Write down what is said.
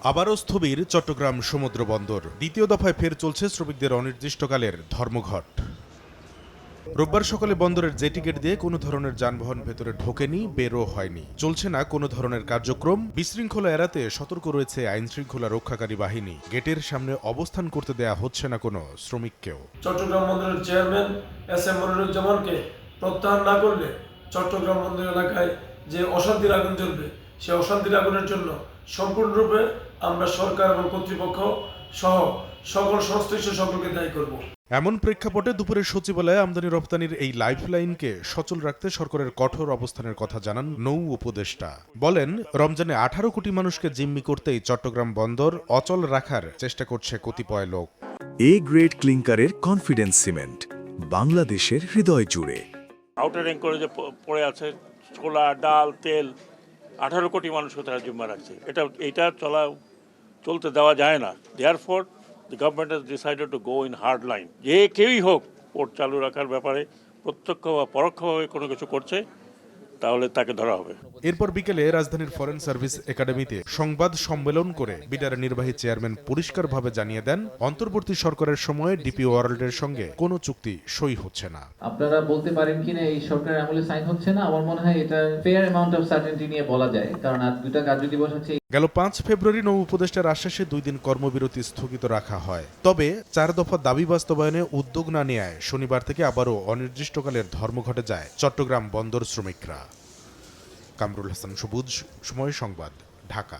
আবারও স্থবির চট্টগ্রাম সমুদ্র বন্দর। দ্বিতীয় দফায় ফের চলছে শ্রমিকদের অনির্দিষ্টকালের ধর্মঘট। রোববার সকালে বন্দরের জেটি গেট দিয়ে কোনো ধরনের যানবাহন ভেতরে ঢোকেনি, বেরও হয়নি। চলছে না কোনো ধরনের কার্যক্রম। বিশৃঙ্খলা এড়াতে সতর্ক রয়েছে আইনশৃঙ্খলা রক্ষাকারী বাহিনী। গেটের সামনে অবস্থান করতে দেয়া হচ্ছে না কোনো শ্রমিককেও। চট্টগ্রাম বন্দরের চেয়ারম্যান এস.এম. মনিরুজ্জামানকে প্রত্যাহার না করলে চট্টগ্রাম বন্দর এলাকায় যে অশান্তির আগুন জ্বলবে, সে অশান্তির আগুনের জন্য সম্পূর্ণরূপে আমরা সরকার এবং কর্তৃপক্ষ সহ সকল সংশ্লিষ্ট সকলকে দায়ী করব। এমন প্রেক্ষাপটে দুপুরে সচিবালয়ে আমদানি রপ্তানির এই লাইফলাইনকে সচল রাখতে সরকারের কঠোর অবস্থানের কথা জানান নৌ উপদেষ্টা। বলেন, রমজানে 18 কোটি মানুষকে জিম্মি করতেই চট্টগ্রাম বন্দর অচল রাখার চেষ্টা করছে কতিপয় লোক। এ গ্রেড ক্লিংকারের কনফিডেন্স সিমেন্ট, বাংলাদেশের হৃদয় জুড়ে। আউটার অ্যাঙ্করেজে পড়ে আছে ছোলা, ডাল, তেল, 18 কোটি মানুষকে তারা জিম্মা রাখছে। এটা চলতে দেওয়া যায় না। Therefore the government has decided to go in hard line. যে কেউই হোক পোর্ট চালু রাখার ব্যাপারে প্রত্যক্ষ বা পরোক্ষভাবে কোনো কিছু করছে, তাহলে তাকে ধরা হবে। এরপর বিকেলে রাজধানীর ফরেন সার্ভিস একাডেমিতে সংবাদ সম্মেলন করে বিডারের নির্বাহী চেয়ারম্যান পরিষ্কারভাবে জানিয়ে দেন, অন্তর্বর্তী সরকারের সময়ে ডিপি ওয়ার্ল্ডের সঙ্গে কোনো চুক্তি সই হচ্ছে না। আপনারা বলতে পারেন কিনা এই সরকারের আমলে সাইন হচ্ছে না? আমার মনে হয় এটা ফেয়ার অ্যামাউন্ট অফ সার্টেনটি নিয়ে বলা যায়, কারণ আর দুটা কার্যদিবস হচ্ছে। গেল 5 ফেব্রুয়ারি নৌ উপদেষ্টার আশ্বাসে 2 দিন কর্মবিরতি স্থগিত রাখা হয়। তবে 4 দফা দাবি বাস্তবায়নে উদ্যোগ না নেয়ায় শনিবার থেকে আবারও অনির্দিষ্টকালের ধর্মঘটে যায় চট্টগ্রাম বন্দর শ্রমিকরা। কামরুল হাসান সবুজ, সময় সংবাদ, ঢাকা।